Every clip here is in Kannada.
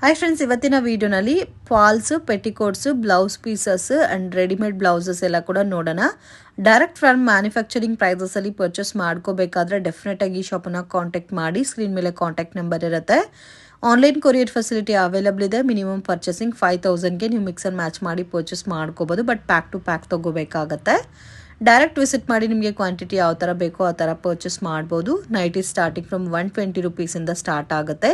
ಹಾಯ್ ಫ್ರೆಂಡ್ಸ್, ಇವತ್ತಿನ ವಿಡಿಯೋನಲ್ಲಿ falls, petticoats, blouse pieces and readymade blouses ಎಲ್ಲ ಕೂಡ ನೋಡೋಣ. ಡೈರೆಕ್ಟ್ ಫ್ರಮ್ ಮ್ಯಾನುಫ್ಯಾಕ್ಚರಿಂಗ್ ಪ್ರೈಸಸಲ್ಲಿ ಪರ್ಚೇಸ್ ಮಾಡ್ಕೋಬೇಕಾದ್ರೆ ಡೆಫಿನೆಟಾಗಿ ಈ ಶಾಪನ್ನು ಕಾಂಟ್ಯಾಕ್ಟ್ ಮಾಡಿ. ಸ್ಕ್ರೀನ್ ಮೇಲೆ ಕಾಂಟ್ಯಾಕ್ಟ್ ನಂಬರ್ ಇರುತ್ತೆ. ಆನ್ಲೈನ್ ಕೊರಿಯರ್ ಫೆಸಿಲಿಟಿ ಅವೈಲಬಲ್ ಇದೆ. ಮಿನಿಮಮ್ ಪರ್ಚೇಸಿಂಗ್ 5000ಗೆ ನೀವು ಮಿಕ್ಸ್ ಆ್ಯಂಡ್ ಮ್ಯಾಚ್ ಮಾಡಿ ಪರ್ಚೇಸ್ ಮಾಡ್ಕೋಬೋದು. ಬಟ್ ಪ್ಯಾಕ್ ಟು ಪ್ಯಾಕ್ ತೊಗೋಬೇಕಾಗತ್ತೆ. ಡೈರೆಕ್ಟ್ ವಿಸಿಟ್ ಮಾಡಿ ನಿಮಗೆ ಕ್ವಾಂಟಿಟಿ ಯಾವ ಥರ ಬೇಕೋ ಆ ಥರ ಪರ್ಚೇಸ್ ಮಾಡ್ಬೋದು. ನೈಟಿ ಸ್ಟಾರ್ಟಿಂಗ್ ಫ್ರಮ್ 120 ರುಪೀಸಿಂದ ಸ್ಟಾರ್ಟ್ ಆಗುತ್ತೆ.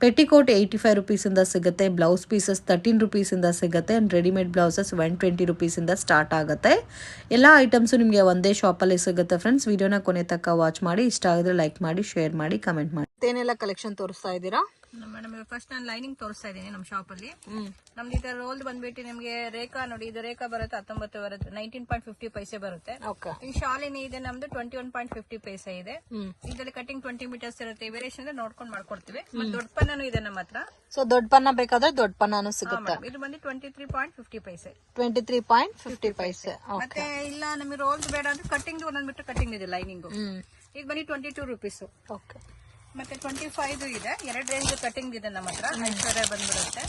ಪೆಟಿಕೋಟ್ 85 ರುಪೀಸಿಂದ ಸಿಗುತ್ತೆ. ಬ್ಲೌಸ್ ಪೀಸಸ್ 13 ರುಪೀಸಿಂದ ಸಿಗುತ್ತೆ. ಆ್ಯಂಡ್ ರೆಡಿಮೇಡ್ ಬ್ಲೌಸಸ್ 120 ರುಪೀಸಿಂದ ಸ್ಟಾರ್ಟ್ ಆಗುತ್ತೆ. ಎಲ್ಲ ಐಟಮ್ಸು ನಿಮಗೆ ಒಂದೇ ಶಾಪಲ್ಲಿ ಸಿಗುತ್ತೆ ಫ್ರೆಂಡ್ಸ್. ವಿಡಿಯೋನ ಕೊನೆ ತನಕ ವಾಚ್ ಮಾಡಿ. ಇಷ್ಟ ಆಗಿದ್ರೆ ಲೈಕ್ ಮಾಡಿ, ಶೇರ್ ಮಾಡಿ, ಕಮೆಂಟ್ ಮಾಡಿ. ಏನೆಲ್ಲ ಕಲೆಕ್ಷನ್ ತೋರಿಸ್ತಾ ಇದ್ದೀರಾ? ಮೇಡಮ್ ಫಸ್ಟ್ ನಾನು ಲೈನಿಂಗ್ ತೋರಿಸ್ತಾ ಇದ್ದೀನಿ ನಮ್ಮ ಶಾಪ್ ಅಲ್ಲಿ. ನಮ್ದು ಇದರ ರೋಲ್ ಬಂದ್ಬಿಟ್ಟು ನಿಮಗೆ ರೇಖಾ ನೋಡಿ, ಇದು ರೇಖಾ ಬರುತ್ತೆ 19 ಬರುತ್ತೆ, 19.50 ಪೈಸೆ ಬರುತ್ತೆ. ಈ ಶಾಲಿನಿ ಇದೆ ನಮ್ದು 21.50 ಪೈಸೆ ಇದೆ. ಇದರಲ್ಲಿ ಕಟಿಂಗ್ 20 ಮೀಟರ್ಸ್ ಇರುತ್ತೆ. ವೇರಿಯೇಷನ್ ನೋಡ್ಕೊಂಡು ಮಾಡ್ಕೊಡ್ತೀವಿ. ದೊಡ್ಡ ಪನ್ನನು ಇದೆ ನಮ್ಮ ಹತ್ರ. ಸೊ ದೊಡ್ಡ ಪನ್ನ ಬೇಕಾದ್ರೆ ದೊಡ್ಡ ಪನ್ನಾನು ಸಿಗುತ್ತೆ. ಇದು ಬಂದು 23.50 ಪೈಸೆ. 23.50 ಪೈಸೆ. ಮತ್ತೆ ಇಲ್ಲ ನಮಗೆ ರೋಲ್ಸ್ ಬೇಡ ಅಂದ್ರೆ ಕಟಿಂಗ್ ಒಂದೊಂದ್ಬಿಟ್ಟು ಕಟಿಂಗ್ ಇದೆ ಲೈನಿಂಗ್. ಇದು ಬಂದು 22 ರುಪೀಸ್. ಓಕೆ. ಮತ್ತೆ 25 ಇದೆ. ಎರಡು ರೇಂಜ್ ಕಟಿಂಗ್ ಇದೆ ನಮ್ಮ ಹತ್ರ. ಐಶ್ವರ್ಯ ಬಂದ್ಬಿಡುತ್ತೆ.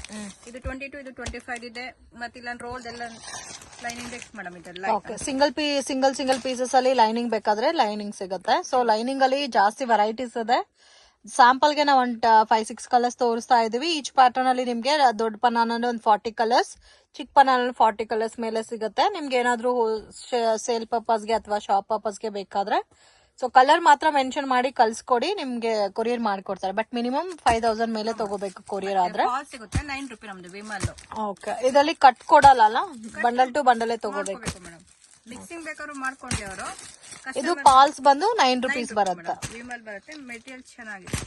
ಇದು 22, ಇದು 25 ಇದೆ. ಮತ್ತೆ ಇಲ್ಲ ರೋಲ್ ಎಲ್ಲ ಲೈನಿಂಗ್ ಮೇಡಮ್ ಇದೆಲ್ಲ. ಓಕೆ. ಸಿಂಗಲ್ ಪೀಸಸ್ ಅಲ್ಲಿ ಲೈನಿಂಗ್ ಬೇಕಾದ್ರೆ ಲೈನಿಂಗ್ ಸಿಗುತ್ತೆ. ಸೊ ಲೈನಿಂಗ್ ಅಲ್ಲಿ ಜಾಸ್ತಿ ವೆರೈಟೀಸ್ ಇದೆ. ಸ್ಯಾಂಪಲ್ ಗೆ ನಾವು ಒಂದು 5-6 ಕಲರ್ಸ್ ತೋರಿಸ್ತಾ ಇದೀವಿ. ಈಚ್ ಪ್ಯಾಟರ್ನ್ ಅಲ್ಲಿ ನಿಮ್ಗೆ ದೊಡ್ಡ ಪನ್ನಾನಲ್ಲಿ ಒಂದು 40 ಕಲರ್ಸ್, ಚಿಕ್ಕ ಪನ್ನಾನಲ್ಲಿ 40 ಕಲರ್ಸ್ ಮೇಲೆ ಸಿಗುತ್ತೆ. ನಿಮ್ಗೆ ಏನಾದ್ರು ಸೇಲ್ ಪರ್ಪಸ್ಗೆ ಅಥವಾ ಶಾಪ್ ಪರ್ಪಸ್ಗೆ ಬೇಕಾದ್ರೆ ಸೊ ಕಲರ್ ಮಾತ್ರ ಮೆನ್ಷನ್ ಮಾಡಿ ಕಳ್ಸ್ಕೊಡಿ, ನಿಮ್ಗೆ ಕೊರಿಯರ್ ಮಾಡ್ಕೊಡ್ತಾರೆ. ಬಟ್ ಮಿನಿಮಮ್ 5000 ಮೇಲೆ ತಗೋಬೇಕು ಕೊರಿಯರ್ ಆದ್ರೆ. ಸಿಗುತ್ತೆ 9 ರೂಪಾಯಿ ನಮ್ದು ವಿಮಲ್. ಓಕೆ. ಇದರಲ್ಲಿ ಕಟ್ ಕೊಡಲ್ಲ, ಬಂಡಲ್ ಟು ಬಂಡಲೇ ತಗೋಬೇಕು. ಮಿಕ್ಸಿಂಗ್ ಬೇಕಾದ್ರೂ ಮಾಡ್ಕೊಂಡೆ ಅವರು. ಇದು ಪಾಲ್ಸ್ ಬಂದು 9 ರುಪೀಸ್ ಬರುತ್ತೆ. ವಿಮಲ್ ಬರುತ್ತೆ. ಮೆಟೀರಿಯಲ್ ಚೆನ್ನಾಗಿದೆ.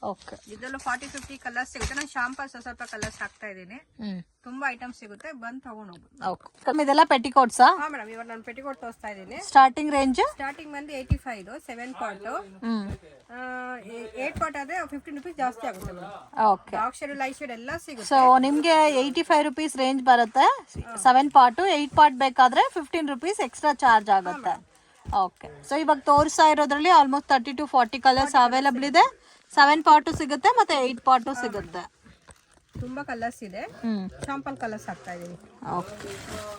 ಓಕೆ. ಇದೆಲ್ಲ 40-50 ಕಲರ್ಸ್ ಸಿಗುತ್ತೆ. ನಾನು ಶಾಂಪಲ್ಸ್ ಸ್ವಲ್ಪ ಕಲರ್ಸ್ ಹಾಕ್ತಾ ಇದ್ದೀನಿ. ತುಂಬಾ ಐಟಮ್ ಸಿಗುತ್ತೆ, ಬಂದ್ ತಗೊಂಡ್ ಹೋಗ್ಬೋದು. ಇದೆಲ್ಲ ಪೆಟಿಕೋಟ್ಸಾ? ಹಾ ಮೇಡಮ್, ಇವಾಗ ನಾನು ಪೆಟಿಕೋಟ್ ತೋರಿಸ್ತಾ ಇದ್ದೀನಿ. ಸ್ಟಾರ್ಟಿಂಗ್ ರೇಂಜ್ ಬಂದು 85, 7 ಪಾರ್ಟ್. 8 ಪಾರ್ಟ್ ಆದ್ರೆ 15 ರುಪೀಸ್ ಜಾಸ್ತಿ ಆಗುತ್ತೆ madam. Okay. Dark shade, light shade ಎಲ್ಲ ಸಿಗುತ್ತೆ. ಸೊ ನಿಮ್ಗೆ 85 ರುಪೀಸ್ ರೇಂಜ್ ಬರುತ್ತೆ. 7 ಪಾರ್ಟ್. 8 ಪಾರ್ಟ್ ಬೇಕಾದ್ರೆ 15 ರುಪೀಸ್ ಎಕ್ಸ್ಟ್ರಾ ಚಾರ್ಜ್ ಆಗುತ್ತೆ. ಓಕೆ. ಸೊ ಇವಾಗ ತೋರಿಸ್ತಾ ಇರೋದ್ರಲ್ಲಿ ಆಲ್ಮೋಸ್ಟ್ 30 to 40 ಕಲರ್ಸ್ ಅವೈಲಬಲ್ ಇದೆ. 7 ಪಾರ್ಟ್ ಸಿಗುತ್ತೆ ಮತ್ತೆ 8 ಪಾರ್ಟ್ ಸಿಗುತ್ತೆ. ತುಂಬಾ ಕಲರ್ಸ್ ಇದೆ. ಶಾಂಪಲ್ ಕಲರ್ಸ್ ಹಾಕ್ತಾ ಇದೀನಿ. ಓಕೆ.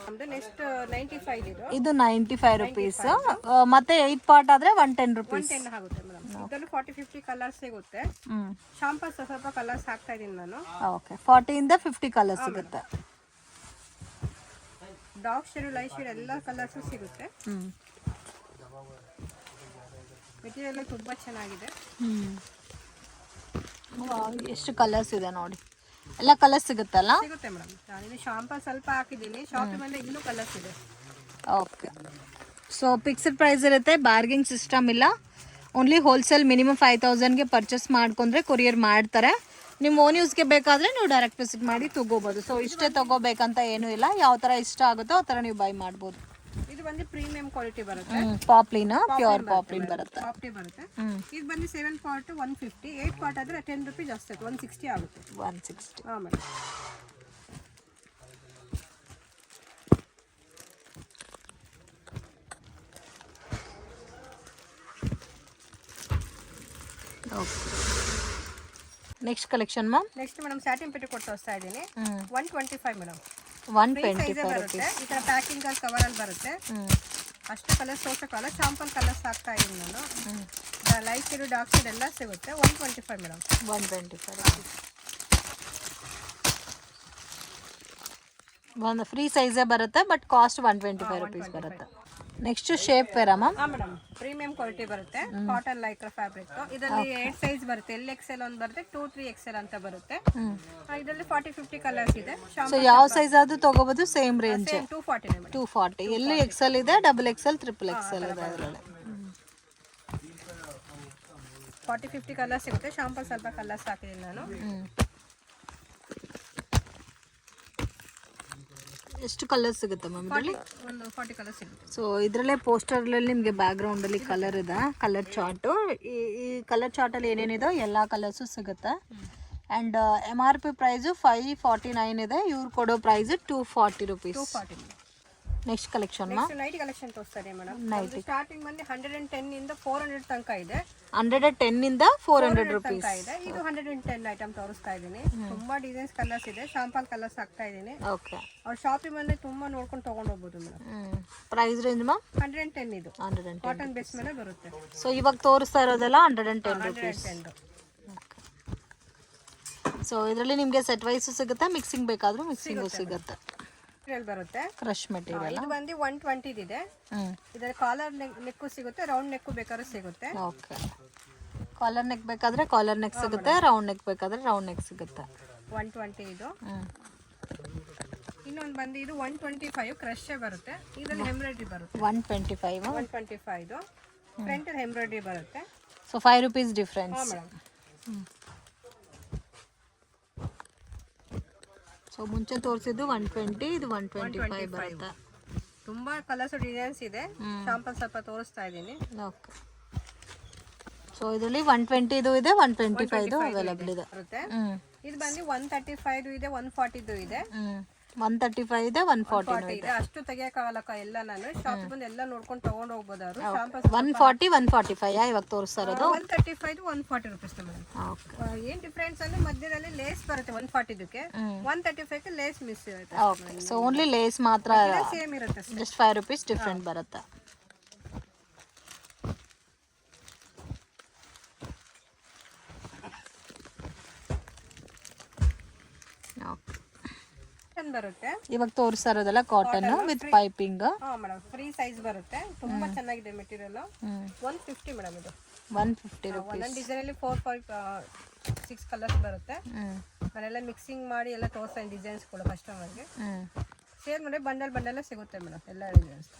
ನಮ್ದು ನೆಕ್ಸ್ಟ್ 95 ಇದು 95 ರುಪೀಸ್. ಮತ್ತೆ 8 ಪಾರ್ಟ್ ಆದ್ರೆ 110 ರುಪೀಸ್. 110 ಆಗುತ್ತೆ ಮೇಡಮ್. ಇದರಲ್ಲಿ 40-50 ಕಲರ್ಸ್ ಸಿಗುತ್ತೆ. ಶಾಂಪಲ್ಸ್ ಸ್ವಲ್ಪ ಕಲರ್ಸ್ ಹಾಕ್ತಾ ಇದೀನಿ ನಾನು. ಓಕೆ. 40 ಇಂದ 50 ಕಲರ್ಸ್ ಸಿಗುತ್ತೆ. ಡಾರ್ಕ್ ಶೇಡ್, ಲೈಟ್ ಶೇಡ್ ಎಲ್ಲ ಕಲರ್ಸ್ ಸಿಗುತ್ತೆ. ಮೆಟೀರಿಯಲ್ ತುಂಬಾ ಚೆನ್ನಾಗಿದೆ. ಎಷ್ಟು ಕಲರ್ಸ್ ಇದೆ ನೋಡಿ. ಎಲ್ಲ ಕಲರ್ಸ್ ಸಿಗುತ್ತಲ್ಲ? ಸಿಗುತ್ತೆ ಮೇಡಮ್. ನಾನು ಶಾಂಪಲ್ ಸ್ವಲ್ಪ ಹಾಕಿದ್ದೀನಿ. ಶಾಪ್ ಮೇಲೆ ಇನ್ನೂ ಕಲರ್ಸ್ ಇದೆ. ಓಕೆ. ಸೊ ಫಿಕ್ಸ್ಡ್ ಪ್ರೈಸ್ ಇರುತ್ತೆ, ಬಾರ್ಗಿಂಗ್ ಸಿಸ್ಟಮ್ ಇಲ್ಲ. ಓನ್ಲಿ ಹೋಲ್ಸೇಲ್ ಮಿನಿಮಮ್ 5000ಗೆ ಪರ್ಚೇಸ್ ಮಾಡ್ಕೊಂಡ್ರೆ ಕೊರಿಯರ್ ಮಾಡ್ತಾರೆ. ನಿಮ್ಮ ಓನ್ ಯೂಸ್ಗೆ ಬೇಕಾದ್ರೆ ನೀವು ಡೈರೆಕ್ಟ್ ವಿಸಿಟ್ ಮಾಡಿ ತಗೋಬಹುದು. ಸೊ ಇಷ್ಟೇ ತಗೋಬೇಕಂತ ಏನೂ ಇಲ್ಲ. ಯಾವ ಥರ ಇಷ್ಟ ಆಗುತ್ತೋ ಆ ಥರ ನೀವು ಬೈ ಮಾಡ್ಬೋದು. ಇದು ಬಂದು ಪ್ರೀಮಿಯಂ ಕ್ವಾಲಿಟಿ ಬರುತ್ತೆ. ಪಾಪ್ಲಿನ ಪ್ಯೂರ್ ಪಾಪ್ಲಿನ್ ಬರುತ್ತೆ. ಪಾಪ್ಲಿ ಬರುತ್ತೆ. ಇದು ಬಂದು 7 ಪಾರ್ಟ್ 150, 8 ಪಾರ್ಟ್ ಆದ್ರೆ 10 ರೂಪಾಯಿ ಜಾಸ್ತಿ ಆಗುತ್ತೆ. 160 ಆಗುತ್ತೆ. 160. ಹಾ madam. Next collection ma'am. Next madam satin petticoat ತೋರಿಸ್ತಾ ಇದ್ದೀನಿ. 125 ಮೇಡಮ್. 125 ಬರುತ್ತೆ. ಈ ತರ ಪ್ಯಾಕಿಂಗ್ ಕವರ್ ಅಲ್ಲಿ ಬರುತ್ತೆ. ಅಷ್ಟು ಕಲರ್ಸ್ ತೋರ್ಸಕ್ಕಲ್ಲ, ಶಾಂಪಲ್ ಕಲರ್ಸ್ ಹಾಕ್ತಾ ಇದೀನಿ ನಾನು. ಲೈಟ್ ಶೇಡ್, ಡಾರ್ಕ್ ಶೇಡ್ ಎಲ್ಲ ಸಿಗುತ್ತೆ. 125 ಮೇಡಮ್. 125 ಒಂದು ಫ್ರೀ ಸೈಜೇ ಬರುತ್ತೆ. ಬಟ್ ಕಾಸ್ಟ್ 125 ರುಪೀಸ್ ಬರುತ್ತೆ. Next shapewear ma'am. Madam premium quality ಬರುತ್ತೆ. Cotton Lycra fabric. ಇದರಲ್ಲಿ 8 ಸೈಜ್ ಬರುತ್ತೆ. LXL ಒಂದು ಬರುತ್ತೆ, 2, 3XL ಅಂತ ಬರುತ್ತೆ. ಇದರಲ್ಲಿ 40-50 ಕಲರ್ಸ್ ಇದೆ. ಸೊ ಯಾವ ಸೈಜ್ ಆದ್ರೂ ತಗೋಬಹುದು. Same range 240. ಎಲ್ಲಿ XL ಇದೆ, XXL, XXL ಇದೆ ಅದರಲ್ಲಿ. 40-50 ಕಲರ್ಸ್ ಸಿಗುತ್ತೆ. ಶಾಂಪಲ್ ಸ್ವಲ್ಪ ಕಲರ್ಸ್ ಹಾಕಿದ್ದೀನಿ ನಾನು. ಎಷ್ಟು ಕಲರ್ ಸಿಗುತ್ತೆ ಮ್ಯಾಮ್ ಇದರಲ್ಲಿ? ಒಂದು 40 ಕಲರ್ ಸಿಗುತ್ತೆ. ಸೊ ಇದರಲ್ಲೇ ಪೋಸ್ಟರ್ಲ್ಲಿ ನಿಮಗೆ ಬ್ಯಾಕ್ಗ್ರೌಂಡ್ ಅಲ್ಲಿ ಕಲರ್ ಇದೆ, ಕಲರ್ ಚಾರ್ಟ್. ಈ ಕಲರ್ ಚಾರ್ಟ್ ಅಲ್ಲಿ ಏನೇನಿದೆ ಎಲ್ಲ ಕಲರ್ಸು ಸಿಗುತ್ತೆ. ಅಂಡ್ MRP ಪ್ರೈಸು 549 ಇದೆ. ಇವ್ರು ಕೊಡೋ ಪ್ರೈಸ್ 240 ರುಪೀಸ್. ನೆಕ್ಸ್ಟ್ ಕಲೆಕ್ಷನ್ ಮಾ ನೈಟಿ ಕಲೆಕ್ಷನ್ ತೋರಿಸ್ತಾ ಇದೆ ಮೇಡಮ್. ಸ್ಟಾರ್ಟಿಂಗ್ ಬಂದು 110 ಇಂದ 400 ತನಕ ಇದೆ. 110 ಇಂದ 400 ರೂಪೀಸ್ ಇದೆ. ಇದು 110 ಐಟಮ್ ತೋರಿಸ್ತಾ ಇದ್ದೀನಿ. ತುಂಬಾ ಡಿಸೈನ್ಸ್ ಕಲರ್ಸ್ ಇದೆ. ಶಾಂಪಲ್ ಕಲರ್ಸ್ ಹಾಕ್ತಾ ಇದ್ದೀನಿ. ಓಕೆ. ಅವ್ರ ಶಾಪಿಂಗ್ ಬಂದ್ರೆ ತುಂಬಾ ನೋಡ್ಕೊಂಡು ತಗೊಂಡು ಹೋಗ್ಬೋದು ಮೇಡಮ್. ಪ್ರೈಸ್ ರೇಂಜ್ ಮಾ 110 ಇದು 110 ಕಾಟನ್ ಬೇಸ್ ಮೇಲೆ ಬರುತ್ತೆ. ಸೊ ಇವಾಗ ತೋರಿಸ್ತಾ ಇರೋದೆಲ್ಲ 110 ರೂಪೀಸ್. ಸೊ ಇದರಲ್ಲಿ ನಿಮಗೆ ಸೆಟ್ ವೈಸ್ ಸಿಗುತ್ತೆ, ಮಿಕ್ಸಿಂಗ್ ಬೇಕಾದ್ರೂ ಮಿಕ್ಸಿಂಗ್ ಸಿಗುತ್ತೆ. ಬರುತ್ತೆ ಕ್ರಶ್ ಮೆಟೀರಿಯಲ್. ಇದು ಬಂದು 120 ಇದೆ. ಇದರ ಕಾಲರ್ ನೆಕ್ ಸಿಗುತ್ತೆ, ರೌಂಡ್ ನೆಕ್ ಬೇಕಾದ್ರೂ ಸಿಗುತ್ತೆ. ಓಕೆ. ಕಾಲರ್ ನೆಕ್ ಬೇಕಾದ್ರೆ ಕಾಲರ್ ನೆಕ್ ಸಿಗುತ್ತೆ, ರೌಂಡ್ ನೆಕ್ ಬೇಕಾದ್ರೆ ರೌಂಡ್ ನೆಕ್ ಸಿಗುತ್ತೆ. 120 ಇದು. ಇನ್ನೊಂದು ಬಂದು ಇದು 125 ಕ್ರಶ್ ಬರುತ್ತೆ. ಇದರಲ್ಲಿ ಎಂಬ್ರಾಯ್ಡ್ರಿ ಬರುತ್ತೆ. 125 ಇದು ಫ್ರಂಟ್ ಅಲ್ಲಿ ಎಂಬ್ರಾಯ್ಡ್ರಿ ಬರುತ್ತೆ. So 5 rupees difference. ಸೊ ಮುಂಚೆ ತೋರಿಸಿದ್ದು 120, ಇದು 125 ಬರುತ್ತೆ. ತುಂಬಾ ಕಲರ್ಸ್ ಡಿಸೈನ್ಸ್ ಇದೆ. ಶಾಂಪಲ್ ಸ್ವಲ್ಪ ತೋರಿಸ್ತಾ ಇದ್ದೀನಿ. ಓಕೆ. ಸೊ ಇದರಲ್ಲಿ 120 ಇದು ಇದೆ, 125 ಇದು ಅವೈಲೇಬಲ್ ಇದೆ. ಇದು ಬಂದು 135 ಇದೆ, 140 ಇದೆ. 135 ಇದೆ, 140 ಇದೆ. ಅಷ್ಟು ತೆಗಿಯಕ್ಕಾಗಲ್ಲ ಎಲ್ಲ. ನಾನು ಶಾಪ್ ಬಂದು ಎಲ್ಲ ನೋಡ್ಕೊಂಡು ತಗೊಂಡು ಹೋಗ್ಬೋದು. ಅವರು ಶಾಂಪಲ್ 140, 145 ಇವಾಗ ತೋರಿಸ್ತಾ ಇರೋದು. 135 140 ರೂಪೀಸ್. ಏನ್ ಡಿಫ್ರೆನ್ಸ್ ಅಂದ್ರೆ ಮಧ್ಯದಲ್ಲಿ ಲೇಸ್ ಬರುತ್ತೆ 140 ಇದಕ್ಕೆ. 135 ಗೆ ಲೇಸ್ ಮಿಸ್ ಇರುತ್ತೆ. ಓಕೆ. ಸೊ ಓನ್ಲಿ ಲೇಸ್ ಮಾತ್ರ ಸೇಮ್ ಇರುತ್ತೆ. ಜಸ್ಟ್ 5 ರೂಪೀಸ್ ಡಿಫರೆಂಟ್ ಬರುತ್ತೆ. ಬರುತ್ತೆ. ಇವಾಗ ತೋರಿಸ್ತಾ ಇರೋದೆಲ್ಲ cotton with piping. Madam free size ಬರುತ್ತೆ. ತುಂಬಾ ಚೆನ್ನಾಗಿದೆ ಮೆಟೀರಿಯಲ್. 150 ಮೇಡಮ್ ಇದು 150 ರೂಪೀಸ್. ಒಂದೊಂದು ಡಿಸೈನ್ ಅಲ್ಲಿ 4 5 6 ಕಲರ್ಸ್ ಬರುತ್ತೆ. ನಾನೆಲ್ಲ ಮಿಕ್ಸಿಂಗ್ ಮಾಡಿ ಎಲ್ಲ ತೋರಿಸ್ತಾ ಡಿಸೈನ್ಸ್ ಕೂಡ ಕಸ್ಟಮರ್ಗೆ. ಸೇಲ್ ಮಾಡಿ ಬಂಡಲ್ ಸಿಗುತ್ತೆ ಮೇಡಮ್ ಎಲ್ಲ ಡಿಸೈನ್ಸ್.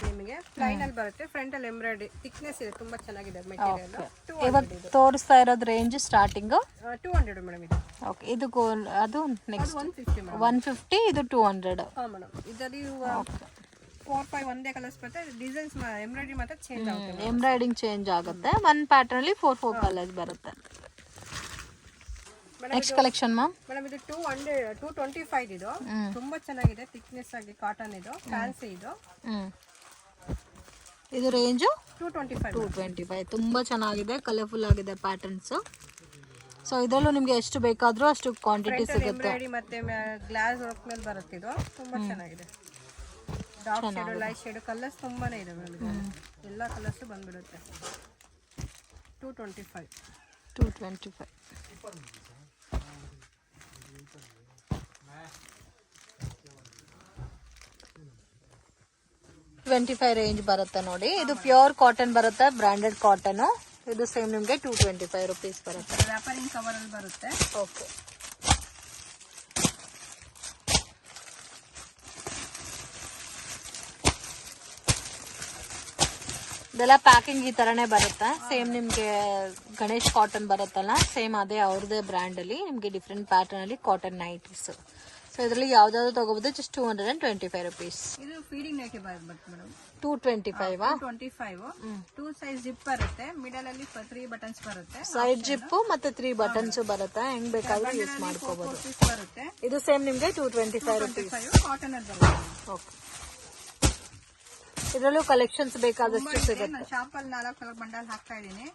ನಿಮಗೆ ಪ್ಲೈನ್ ಅಲ್ಲಿ ಬರುತ್ತೆ. ಫ್ರಂಟ್ ಅಲ್ಲಿ ಎಂಬ್ರಾಯ್ಡ್ರಿ ಥಿಕ್ನೆಸ್ ಇದೆ. ತುಂಬಾ ಚೆನ್ನಾಗಿದೆ ಮೆಟೀರಿಯಲ್. ಇವಾಗ ತೋರಿಸ್ತಾ ಇರೋದು ರೇಂಜ್ ಸ್ಟಾರ್ಟಿಂಗ್ 200 ಮೇಡಮ್ ಇದು. ಓಕೆ. ಇದು ಅದು ನೆಕ್ಸ್ಟ್ 150 ಮೇಡಮ್. 150, ಇದು 200. ಮೇಡಮ್ ಇದರಲ್ಲಿ 4 5 ಒಂದೇ ಕಲರ್ಸ್ ಬರುತ್ತೆ. ಡಿಸೈನ್ಸ್ ಎಂಬ್ರಾಯ್ಡ್ರಿ ಮಾತ್ರ ಚೇಂಜ್ ಆಗುತ್ತೆ. ಎಂಬ್ರಾಯ್ಡಿಂಗ್ ಚೇಂಜ್ ಆಗುತ್ತೆ. ಒನ್ ಪ್ಯಾಟರ್ನ್ ಅಲ್ಲಿ 4 ಕಲರ್ಸ್ ಬರುತ್ತೆ. Next collection ma'am. ಮೇಡಮ್ ಇದು 225 ಇದು. ತುಂಬಾ ಚೆನ್ನಾಗಿದೆ. ಥಿಕ್ನೆಸ್ ಆಗಿ ಕಾಟನ್ ಇದು. ಫ್ಯಾನ್ಸಿ ಇದು. ಇದು ರೇಂಜು 225. ತುಂಬ ಚೆನ್ನಾಗಿದೆ, ಕಲರ್ಫುಲ್ ಆಗಿದೆ ಪ್ಯಾಟರ್ನ್ಸ್. ಸೊ ಇದರಲ್ಲೂ ನಿಮಗೆ ಎಷ್ಟು ಬೇಕಾದರೂ ಅಷ್ಟು ಕ್ವಾಂಟಿಟಿ ಸಿಗುತ್ತೆ. ಮತ್ತೆ ಗ್ಲಾಸ್ ವರ್ಕ್ ಮೇಲೆ ಬರುತ್ತೆ. ಇದು ತುಂಬಾ ಚೆನ್ನಾಗಿದೆ. Dark shade, light shade colours ತುಂಬಾನೇ ಇದೆ ಮೇಡಮ್. ಎಲ್ಲ ಕಲರ್ಸ್ ಬಂದ್ಬಿಡುತ್ತೆ. 225. 25 ರೇಂಜ್ ಬರುತ್ತೆ ನೋಡಿ. ಇದು ಪ್ಯೂರ್ ಕಾಟನ್ ಬರುತ್ತೆ, ಬ್ರಾಂಡೆಡ್ ಕಾಟನ್. ಇದು ಸೇಮ್ ನಿಮಗೆ 225 ರೂಪೀಸ್ ಬರುತ್ತೆ. ವ್ಯಾಪಾರಿಂಗ್ ಕವರ್ ಅಲ್ಲಿ ಬರುತ್ತೆ. ಓಕೆ. ಇದೆಲ್ಲ ಪ್ಯಾಕಿಂಗ್ ಈ ತರನೇ ಬರುತ್ತೆ. ಸೇಮ್ ನಿಮ್ಗೆ ಗಣೇಶ್ ಕಾಟನ್ ಬರುತ್ತಲ್ಲ, ಸೇಮ್ ಅದೇ ಅವ್ರದೇ ಬ್ರ್ಯಾಂಡ್ ಅಲ್ಲಿ ನಿಮ್ಗೆ ಡಿಫ್ರೆಂಟ್ ಪ್ಯಾಟರ್ನ್ ಅಲ್ಲಿ ಕಾಟನ್ ನೈಟೀಸ್. ಸೊ ಇದರಲ್ಲಿ ಯಾವ್ದಾದ್ರು ತಗೋಬಹುದು. Just 225 rupees. ಇದು ಫೀಡಿಂಗ್ ನೈಟಿ ಬರುತ್ತೆ ಮೇಡಮ್. 225. 2 ಸೈಜ್ ಜಿಪ್ ಬರುತ್ತೆ. ಮಿಡಲ್ ಅಲ್ಲಿ 3 ಬಟನ್ಸ್ ಬರುತ್ತೆ. ಸೈಡ್ ಜಿಪ್ ಮತ್ತೆ 3 ಬಟನ್ಸ್ ಬರುತ್ತೆ. ಹೆಂಗ್ ಬೇಕಾದ್ರೂ ಯೂಸ್ ಮಾಡ್ಕೋಬಹುದು. ಬರುತ್ತೆ. ಇದು ಸೇಮ್ ನಿಮ್ಗೆ 225 ರೂಪೀಸ್. ಕಾಟನ್ ಅಲ್ಲಿ ಬರುತ್ತೆ. ಓಕೆ. ಇದರಲ್ಲೂ ಕಲೆಕ್ಷನ್ಸ್ ಬೇಕಾದಷ್ಟು ಸಿಗುತ್ತೆ. ನಾನು ಶಾಪ್ ಅಲ್ಲಿ 4 ಕಲರ್ ಬಂಡಲ್ ಹಾಕ್ತಾ ಇದೀನಿ.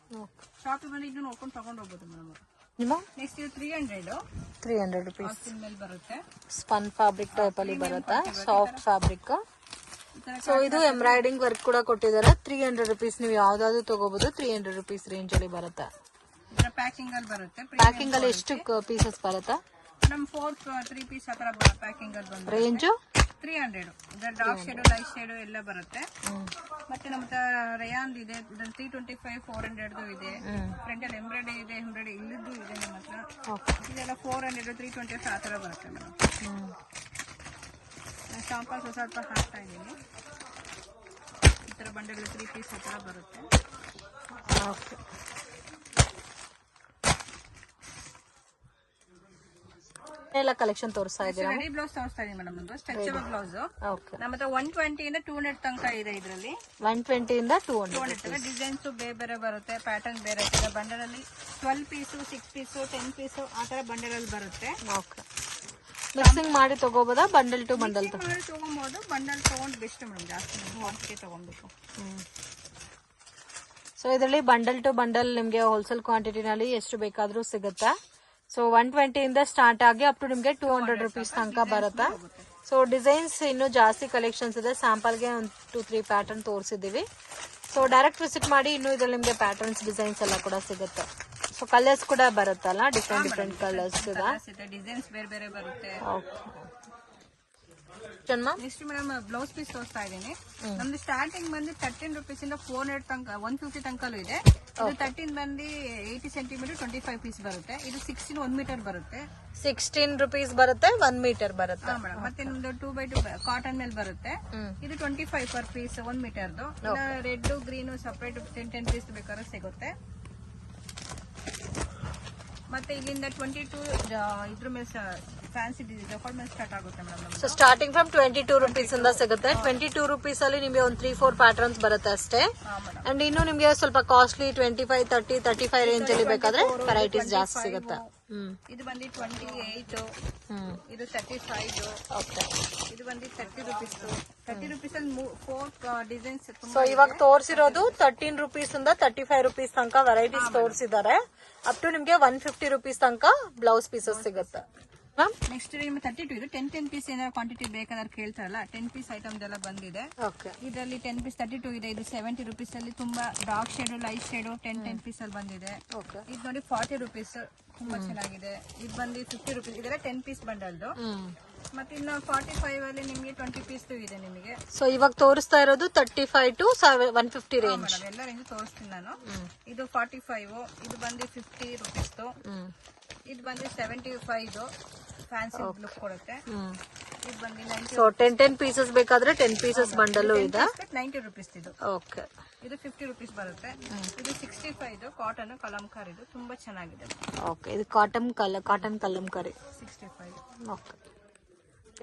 ಶಾಪ್ ಬಂದು ಇದು ನೋಡ್ಕೊಂಡು ತಗೊಂಡು ಹೋಗ್ಬೋದು ಮೇಡಮ್. ನಿಮ್ಮ ನೆಕ್ಸ್ಟ್ ಇದು 300 ರೂಪೀಸ್. ಮೇಲೆ ಬರುತ್ತೆ. ಸ್ಪನ್ ಫ್ಯಾಬ್ರಿಕ್ ಟೈಪ್ ಅಲ್ಲಿ ಬರುತ್ತೆ, ಸಾಫ್ಟ್ ಫ್ಯಾಬ್ರಿಕ್. ಸೊ ಇದು ಎಂಬ್ರಾಯ್ಡಿಂಗ್ ವರ್ಕ್ ಕೂಡ ಕೊಟ್ಟಿದ್ದಾರೆ. 300 ರೂಪೀಸ್. ನೀವು ಯಾವ್ದಾದ್ರು ತಗೋಬಹುದು. 300 ರೂಪೀಸ್ ರೇಂಜ್ ಅಲ್ಲಿ ಬರುತ್ತೆ. ಪ್ಯಾಕಿಂಗ್ ಅಲ್ಲಿ ಬರುತ್ತೆ. ಪ್ಯಾಕಿಂಗ್ ಅಲ್ಲಿ ಎಷ್ಟು ಪೀಸಸ್ ಬರುತ್ತೆ ಮೇಡಮ್? 3 ಪೀಸ್ ಆತರ ಪ್ಯಾಕಿಂಗ್ ಅಲ್ಲಿ ಬಂದು ರೇಂಜ್ 300. ಇದರ ಡಾರ್ಕ್ ಶೇಡ್, ಲೈಟ್ ಶೇಡ್ ಎಲ್ಲ ಬರುತ್ತೆ. ಮತ್ತೆ ನಮ್ಮ ರಯಾನ್ ಇದೆ. 325 400 ಇದೆ. ಫ್ರಂಟ್ ಅಲ್ಲಿ ಎಂಬ್ರಾಯ್ಡರಿ ಇದೆ, ಎಂಬ್ರಾಯ್ಡರಿ ಇಲ್ಲದ್ದು ಇದೆ ನಮ್ಮ ಹತ್ರ. ಇದೆಲ್ಲ 400 325 ಆ ತರ ಬರುತ್ತೆ ಮೇಡಮ್. ನಾನು ಶಾಂಪಲ್ಸ್ ಸ್ವಲ್ಪ ಹಾಕ್ತಾ ಇದ್ದೀನಿ. ಈ ತರ ಬಂಡಲ್ 3 ಪೀಸ್ ಆ ತರ ಬರುತ್ತೆ. ಎಲ್ಲ ಕಲೆಕ್ಷನ್ ತೋರಿಸ್ತಾ ಇದ್ದೀರಾ? ರೆಡಿ ಬ್ಲೌಸ್ ತೋರಿಸ್ತಾ ಇದೀನಿ ಮೇಡಮ್. ನಮ್ದು ಸ್ಟ್ರೆಚಬಲ್ ಬ್ಲೌಸ್ ನಮ್ಮ ಹತ್ರ 120 ಇಂದ 200 ತನಕ ಇದೆ. ಇದರಲ್ಲಿ 120 ಇಂದ 200 ಡಿಸೈನ್ಸ್ ಬೇರೆ ಬೇರೆ ಬರುತ್ತೆ, ಪ್ಯಾಟರ್ನ್ ಬೇರೆ ಇರುತ್ತೆ. ಬಂಡಲ್ ಅಲ್ಲಿ 12 ಪೀಸು, 6 ಪೀಸು, 10 ಪೀಸು ಆ ತರ ಬಂಡಲ್ ಅಲ್ಲಿ ಬರುತ್ತೆ. ಓಕೆ. ಮಿಕ್ಸಿಂಗ್ ಮಾಡಿ ತಗೋಬೋದಾ? ಬಂಡಲ್ ಟು ಬಂಡಲ್ ಮಾಡಿ ತಗೊಬಹುದು. ಬಂಡಲ್ ತಗೊಂಡು ಬೆಸ್ಟ್ ಮೇಡಮ್, ಜಾಸ್ತಿ ಕ್ವಾಂಟಿಟಿ ತಗೊಬೇಕು. ಸೊ ಇದರಲ್ಲಿ ಬಂಡಲ್ ಟು ಬಂಡಲ್ ನಿಮಗೆ ಹೋಲ್ಸೇಲ್ ಕ್ವಾಂಟಿಟಿನಲ್ಲಿ ಎಷ್ಟು ಬೇಕಾದ್ರೂ ಸಿಗುತ್ತೆ. ಸೊ 120 ಇಂದ ಸ್ಟಾರ್ಟ್ ಆಗಿ ಅಪ್ ಟು ನಿಮಗೆ 200 ರುಪೀಸ್ ತನಕ ಬರುತ್ತೆ. ಸೊ ಡಿಸೈನ್ಸ್ ಇನ್ನೂ ಜಾಸ್ತಿ ಕಲೆಕ್ಷನ್ಸ್ ಇದೆ. ಸ್ಯಾಂಪಲ್ಗೆ ಒಂದು 2-3 ಪ್ಯಾಟರ್ನ್ ತೋರಿಸಿದ್ದೀವಿ. ಸೊ ಡೈರೆಕ್ಟ್ ವಿಸಿಟ್ ಮಾಡಿ. ಇನ್ನೂ ಇದ್ರಲ್ಲಿ ನಿಮಗೆ ಪ್ಯಾಟರ್ನ್ಸ್ ಡಿಸೈನ್ಸ್ ಎಲ್ಲ ಕೂಡ ಸಿಗುತ್ತೆ. ಸೊ ಕಲರ್ಸ್ ಕೂಡ ಬರುತ್ತಲ್ಲ, ಡಿಫ್ರೆಂಟ್ ಕಲರ್ಸ್ ಇದೆ, ಡಿಸೈನ್ಸ್ ಬೇರೆ ಬೇರೆ ಬರುತ್ತೆ. ನೆಕ್ಸ್ಟ್ ಮೇಡಮ್ ಬ್ಲೌಸ್ ಪೀಸ್ ತೋರಿಸ್ತಾ ಇದೀನಿ. ನಮ್ದು ಸ್ಟಾರ್ಟಿಂಗ್ ಬಂದು 13 ರುಪೀಸ್ ಇಂದ 400 ತನಕ 150 ತನಕಲೂ ಇದೆ. ಇದು 13 ಬಂದು 80 ಸೆಂಟಿಮೀಟರ್ 25 ಪೀಸ್ ಬರುತ್ತೆ. ಇದು 16 1 ಮೀಟರ್ ಬರುತ್ತೆ. 16 ರುಪೀಸ್ ಬರುತ್ತೆ, 1 ಮೀಟರ್ ಬರುತ್ತೆ. ಮತ್ತೆ ನಮ್ದು 2x2 ಕಾಟನ್ ಮೇಲೆ ಬರುತ್ತೆ. ಇದು 25 ಪರ್ ಪೀಸ್ 1 ಮೀಟರ್ದು. ರೆಡ್ ಗ್ರೀನ್ ಸಪರೇಟ್ 10 ಪೀಸ್ ಬೇಕಾದ್ರೆ ಸಿಗುತ್ತೆ. ಮತ್ತೆ ಇಲ್ಲಿಂದ 22 ಇದ್ರ ಮೇಲೆ ಫ್ಯಾನ್ಸಿ ಡಿಫಾಲ್ಟ್ ಮೇಲೆ ಸ್ಟಾರ್ಟ್ ಆಗುತ್ತೆ madam. So starting from 22 rupees ಇಂದ ಸಿಗುತ್ತೆ. 22 ರುಪೀಸ್ ಅಲ್ಲಿ ನಿಮಗೆ ಒಂದು 3-4 ಪ್ಯಾಟರ್ನ್ಸ್ ಬರುತ್ತೆ ಅಷ್ಟೇ. ಅಂಡ್ ಇನ್ನು ನಿಮಗೆ ಸ್ವಲ್ಪ ಕಾಸ್ಟ್ಲಿ 25, 30, 35 ರೇಂಜ್ ಅಲ್ಲಿ ಬೇಕಾದ್ರೆ ವೆರೈಟೀಸ್ ಜಾಸ್ತಿ ಸಿಗುತ್ತೆ. ಇದು ಬಂದು 28, ಇದು 35, ಇದು ಬಂದು 30 ರುಪೀಸ್. 30 ರುಪೀಸ್ ಅಲ್ಲಿ 4 ಡಿಸೈನ್ಸ್. ಸೊ ಇವಾಗ ತೋರಿಸಿರೋದು 13 ರುಪೀಸ್ ಇಂದ 35 ರುಪೀಸ್ ತನಕ ವೆರೈಟೀಸ್ ತೋರಿಸಿದ್ದಾರೆ. ಅಪ್ ಟು ನಿಮ್ಗೆ 150 ರುಪೀಸ್ ತನಕ ಬ್ಲೌಸ್ ಪೀಸಸ್ ಸಿಗುತ್ತೆ. ನೆಕ್ಸ್ಟ್ 32 ಇದು 10 ಪೀಸ್ ಏನಾದ್ರು ಕ್ವಾಂಟಿಟಿ ಬೇಕಾದ್ರೆ ಕೇಳ್ತಾರಲ್ಲ, 10 ಪೀಸ್ ಐಟಮ್ಸ್ ಎಲ್ಲ ಬಂದಿದೆ. ಇದರಲ್ಲಿ 10 ಪೀಸ್ 32 ಇದೆ. ಇದು 70 ರುಪೀಸ್ ಅಲ್ಲಿ ತುಂಬಾ dark shade, light shade 10 piece ಅಲ್ಲಿ ಬಂದಿದೆ. ಇದು ನೋಡಿ 40 ರುಪೀಸ್, ತುಂಬಾ ಚೆನ್ನಾಗಿದೆ. ಇದು ಬಂದು 50 ರುಪೀಸ್. ಇದೆಲ್ಲ 10 ಪೀಸ್ ಬಂಡಲ್ದು. ಮತ್ತೆ ಇನ್ನು 45 ಅಲ್ಲಿ ನಿಮ್ಗೆ 20 ಪೀಸ್ ಇದೆ ನಿಮಗೆ. ಸೊ ಇವಾಗ ತೋರಿಸ್ತಾ ಇರೋದು 35 ಟು 150 ರೇಂಜ್. ಎಲ್ಲ ರೇಂಜ್ ತೋರಿಸ್ತೀನಿ ನಾನು. ಇದು 45, ಇದು ಬಂದು 50 ರುಪೀಸ್. ಇದು ಬಂದು 75 ಫ್ಯಾನ್ಸಿ ಲುಕ್ ಕೊಡುತ್ತೆ. ಇದು ಬಂದು 90. ಸೊ 10 ಪೀಸಸ್ ಬೇಕಾದ್ರೆ 10 ಪೀಸಸ್ ಬಂಡಲ್ ಇದೆ. 90 ರುಪೀಸ್ ಇದು. ಓಕೆ. ಇದು 50 ರುಪೀಸ್ ಬರುತ್ತೆ. ಇದು 65 ಕಾಟನ್ ಕಲಂಕಾರಿ. ಇದು ತುಂಬಾ ಚೆನ್ನಾಗಿದೆ. ಓಕೆ. ಇದು cotton Kalamkari 65. Okay.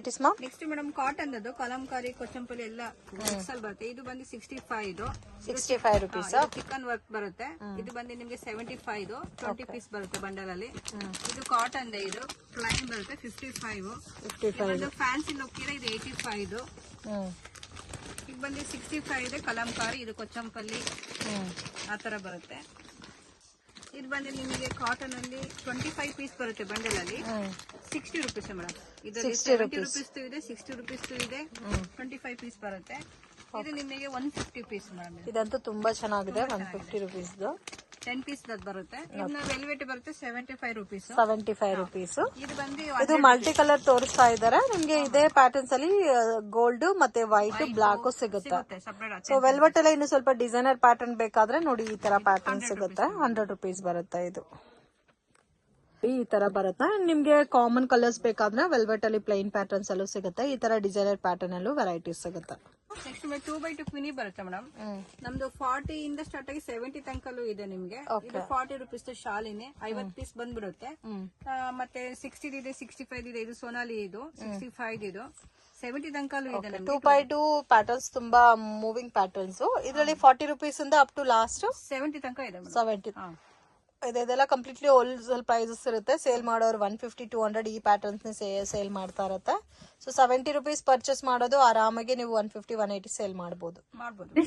It is ma'am. Next madam cotton ಅದು ಕಲಂಕಾರಿ ಕೊಚ್ಚಂಪಲ್ಲಿ ಎಲ್ಲ ಮಿಕ್ಸ್ ಅಲ್ಲಿ ಬರುತ್ತೆ. ಇದು ಬಂದು 65 ರುಪೀಸ್. ಚಿಕನ್ ವರ್ಕ್ ಬರುತ್ತೆ. ಇದು ಬಂದು ನಿಮ್ಗೆ 75 20 ಪೀಸ್ ಬರುತ್ತೆ ಬಂಡಲ್ ಅಲ್ಲಿ. ಇದು ಕಾಟನ್ ಇದು ಪ್ಲೈನ್ ಬರುತ್ತೆ 55. ಫ್ಯಾನ್ಸಿ ಲುಕ್ ಇದೆ. ಇದು 85. ಈಗ ಬಂದು 65 ಇದೆ ಕಲಂಕಾರಿ. ಇದು ಕೊಚ್ಚಂಪಲ್ಲಿ ಆತರ ಬರುತ್ತೆ. ಇದು ಬಂದು ನಿಮಗೆ ಕಾಟನ್ ಅಲ್ಲಿ 25 ಪೀಸ್ ಬರುತ್ತೆ ಬಂಡಲ್ ಅಲ್ಲಿ. 60 ರುಪೀಸ್ ಮೇಡಮ್. ಇದರಲ್ಲಿ 70 ರುಪೀಸ್ ಇದೆ, 60 ರುಪೀಸ್ ಇದೆ, 25 ಪೀಸ್ ಬರುತ್ತೆ. ಇದು ನಿಮಗೆ 150 ಪೀಸ್ ಮೇಡಮ್. ಇದಂತೂ ತುಂಬಾ ಚೆನ್ನಾಗಿದೆ. 150 ರುಪೀಸ್ 10 ಪೀಸ್ ಬರುತ್ತೆ. ಇನ್ನು ವೆಲ್ವೆಟ್ ಬರುತ್ತೆ 75 ರುಪೀಸ್. 75 ರುಪೀಸ್. ಇದು ಬಂದು ಇದು ಮಲ್ಟಿ ಕಲರ್ ತೋರಿಸ್ತಾ ಇದ್ದಾರೆ ನಿಮ್ಗೆ. ಇದೇ ಪ್ಯಾಟರ್ನ್ಸ್ ಅಲ್ಲಿ ಗೋಲ್ಡ್ ಮತ್ತೆ ವೈಟ್ ಬ್ಲಾಕ್ ಸಿಗುತ್ತೆ. ಸೊ ವೆಲ್ವೆಟ್ ಎಲ್ಲ ಇನ್ನು ಸ್ವಲ್ಪ ಡಿಸೈನರ್ ಪ್ಯಾಟರ್ನ್ ಬೇಕಾದ್ರೆ ನೋಡಿ ಈ ತರ ಪ್ಯಾಟರ್ನ್ ಸಿಗುತ್ತೆ. 100 ರುಪೀಸ್ ಬರುತ್ತೆ. ಇದು ಈ ತರ ಬರುತ್ತೆ. ನಿಮ್ಗೆ ಕಾಮನ್ ಕಲರ್ಸ್ ಬೇಕಾದ್ರೆ ವೆಲ್ವೆಟ್ ಅಲ್ಲಿ ಪ್ಲೈನ್ ಪ್ಯಾಟರ್ನ್ಸ್ ಅಲ್ಲೂ ಸಿಗುತ್ತೆ. ಈ ತರ ಡಿಸೈನರ್ ಪ್ಯಾಟರ್ನ್ ಅಲ್ಲೂ ವೆರೈಟೀಸ್ ಸಿಗುತ್ತೆ. ನೆಕ್ಸ್ಟ್ 2x2 ಕ್ವಿನಿ ಬರುತ್ತೆ ಮೇಡಮ್. ನಮ್ದು 40 ಇಂದ ಸ್ಟಾರ್ಟ್ ಆಗಿ 70 ತನಕಲೂ ಇದೆ ನಿಮ್ಗೆ. ಇದು 40 ರುಪೀಸ್ ಶಾಲಿನೇ 50 ಪೀಸ್ ಬಂದ್ಬಿಡುತ್ತೆ. ಮತ್ತೆ 60 ಇದೆ, 65 ಇದೆ. ಇದು ಸೋನಾಲಿ. ಇದು 65 ಇದು 70 ತನಕಲೂ ಇದೆ. 2x2 ಪ್ಯಾಟರ್ನ್ಸ್ ತುಂಬಾ ಮೂವಿಂಗ್ ಪ್ಯಾಟರ್ನ್ಸ್. ಇದರಲ್ಲಿ 40 ರುಪೀಸ್ ಇಂದ ಅಪ್ ಟು ಲಾಸ್ಟ್ 70 ತನಕ ಇದೆ. 70 ಇದೆಲ್ಲ ಕಂಪ್ಲೀಟ್ಲಿ ಹೋಲ್ಸೇಲ್ ಪ್ರೈಸಸ್ ಇರುತ್ತೆ. ಸೇಲ್ ಮಾಡೋರು 150-200 ಈ ಪ್ಯಾಟರ್ನ್ಸ್ ಸೇಲ್ ಮಾಡ್ತಾ ಇರುತ್ತೆ. ಸೊ 70 ರುಪೀಸ್ ಪರ್ಚೇಸ್ ಮಾಡೋದು ಆರಾಮಾಗಿ ನೀವು 150-180 ಸೇಲ್ ಮಾಡಬಹುದು.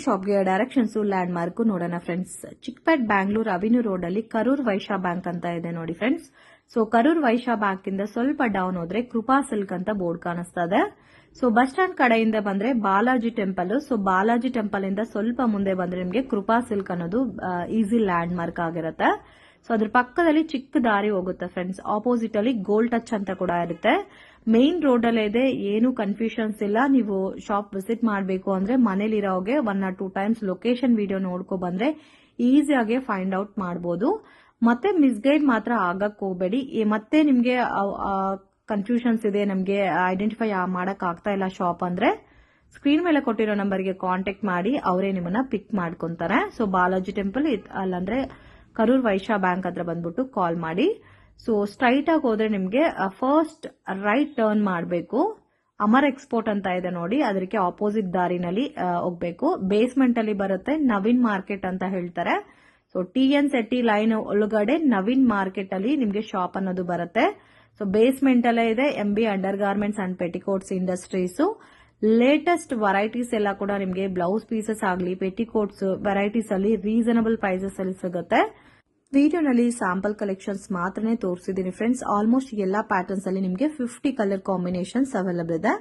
ಶಾಪ್ಗೆ ಡೈರೆಕ್ಷನ್ಸ್ ಲ್ಯಾಂಡ್ ಮಾರ್ಕ್ ನೋಡೋಣ friends. Chickpet Bangalore avenue road ಅಲ್ಲಿ ಕರೂರ್ ವೈಶ್ಯ ಬ್ಯಾಂಕ್ ಅಂತ ಇದೆ ನೋಡಿ friends. So Karur Vysya bank ಇಂದ ಸ್ವಲ್ಪ ಡೌನ್ ಹೋದ್ರೆ ಕೃಪಾ ಸಿಲ್ಕ್ ಅಂತ ಬೋರ್ಡ್ ಕಾಣಿಸ್ತಾ ಇದೆ. ಸೊ ಬಸ್ ಸ್ಟ್ಯಾಂಡ್ ಕಡೆಯಿಂದ ಬಂದ್ರೆ Balaji temple. So Balaji temple ಇಂದ ಸ್ವಲ್ಪ ಮುಂದೆ ಬಂದ್ರೆ ನಿಮ್ಗೆ ಕೃಪಾ ಸಿಲ್ಕ್ ಅನ್ನೋದು ಈಸಿ ಲ್ಯಾಂಡ್ ಮಾರ್ಕ್ ಆಗಿರುತ್ತೆ. ಸೊ ಅದ್ರ ಪಕ್ಕದಲ್ಲಿ ಚಿಕ್ಕ ದಾರಿ ಹೋಗುತ್ತೆ ಫ್ರೆಂಡ್ಸ್. ಆಪೋಸಿಟ್ ಅಲ್ಲಿ ಗೋಲ್ಡ್ ಟಚ್ ಅಂತ ಕೂಡ ಇರುತ್ತೆ. ಮೇನ್ ರೋಡ್ ಅಲ್ಲೇ ಇದೆ. ಏನು ಕನ್ಫ್ಯೂಷನ್ಸ್ ಇಲ್ಲ. ನೀವು ಶಾಪ್ ವಿಸಿಟ್ ಮಾಡಬೇಕು ಅಂದ್ರೆ ಮನೇಲಿರೋಗೆ 1 or 2 ಟೈಮ್ಸ್ ಲೊಕೇಶನ್ ವಿಡಿಯೋ ನೋಡ್ಕೊ ಬಂದ್ರೆ ಈಸಿಯಾಗಿ ಫೈಂಡ್ ಔಟ್ ಮಾಡಬಹುದು. ಮತ್ತೆ ಮಿಸ್ಗೈಡ್ ಮಾತ್ರ ಆಗಕ್ ಹೋಗ್ಬೇಡಿ. ಮತ್ತೆ ನಿಮ್ಗೆ ಕನ್ಫ್ಯೂಷನ್ಸ್ ಇದೆ, ನಮ್ಗೆ ಐಡೆಂಟಿಫೈ ಮಾಡಕ್ ಆಗ್ತಾ ಇಲ್ಲ ಶಾಪ್ ಅಂದ್ರೆ ಸ್ಕ್ರೀನ್ ಮೇಲೆ ಕೊಟ್ಟಿರೋ ನಂಬರ್ಗೆ ಕಾಂಟ್ಯಾಕ್ಟ್ ಮಾಡಿ ಅವರೇ ನಿಮ್ಮನ್ನ ಪಿಕ್ ಮಾಡ್ಕೊಂತಾರೆ. So Balaji temple ಅಲ್ಲಂದ್ರೆ Karur Vysya bank ಹತ್ರ ಬಂದ್ಬಿಟ್ಟು ಕಾಲ್ ಮಾಡಿ. ಸೊ ಸ್ಟ್ರೈಟ್ ಆಗಿ ಹೋದ್ರೆ ನಿಮಗೆ ಫಸ್ಟ್ ರೈಟ್ ಟರ್ನ್ ಮಾಡಬೇಕು. ಅಮರ್ ಎಕ್ಸ್ಪೋರ್ಟ್ ಅಂತ ಇದೆ ನೋಡಿ, ಅದಕ್ಕೆ ಆಪೋಸಿಟ್ ದಾರಿನಲ್ಲಿ ಹೋಗ್ಬೇಕು. ಬೇಸ್ಮೆಂಟ್ ಅಲ್ಲಿ ಬರುತ್ತೆ, ನವೀನ್ ಮಾರ್ಕೆಟ್ ಅಂತ ಹೇಳ್ತಾರೆ. ಸೊ TN ಶೆಟ್ಟಿ ಲೈನ್ ಒಳಗಡೆ ನವೀನ್ ಮಾರ್ಕೆಟ್ ಅಲ್ಲಿ ನಿಮ್ಗೆ ಶಾಪ್ ಅನ್ನೋದು ಬರುತ್ತೆ. ಸೊ ಬೇಸ್ಮೆಂಟ್ ಅಲ್ಲೇ ಇದೆ MB under garments and petticoats industries. Latest varieties ಎಲ್ಲ ಕೂಡ ನಿಮ್ಗೆ ಬ್ಲೌಸ್ ಪೀಸಸ್ ಆಗಲಿ ಪೆಟಿಕೋಟ್ಸ್ ವೆರೈಟೀಸ್ ಅಲ್ಲಿ ರೀಸನಬಲ್ ಪ್ರೈಸಸ್ ಅಲ್ಲಿ ಸಿಗುತ್ತೆ. ವಿಡಿಯೋನಲ್ಲಿ ಸ್ಯಾಂಪಲ್ ಕಲೆಕ್ಷನ್ಸ್ ಮಾತ್ರನೇ ತೋರಿಸಿದ್ದೀನಿ ಫ್ರೆಂಡ್ಸ್. ಆಲ್ಮೋಸ್ಟ್ ಎಲ್ಲಾ ಪ್ಯಾಟರ್ನ್ಸ್ ಅಲ್ಲಿ ನಿಮಗೆ 50 ಕಲರ್ ಕಾಂಬಿನೇಷನ್ಸ್ ಅವೈಲಬಲ್ ಇದೆ.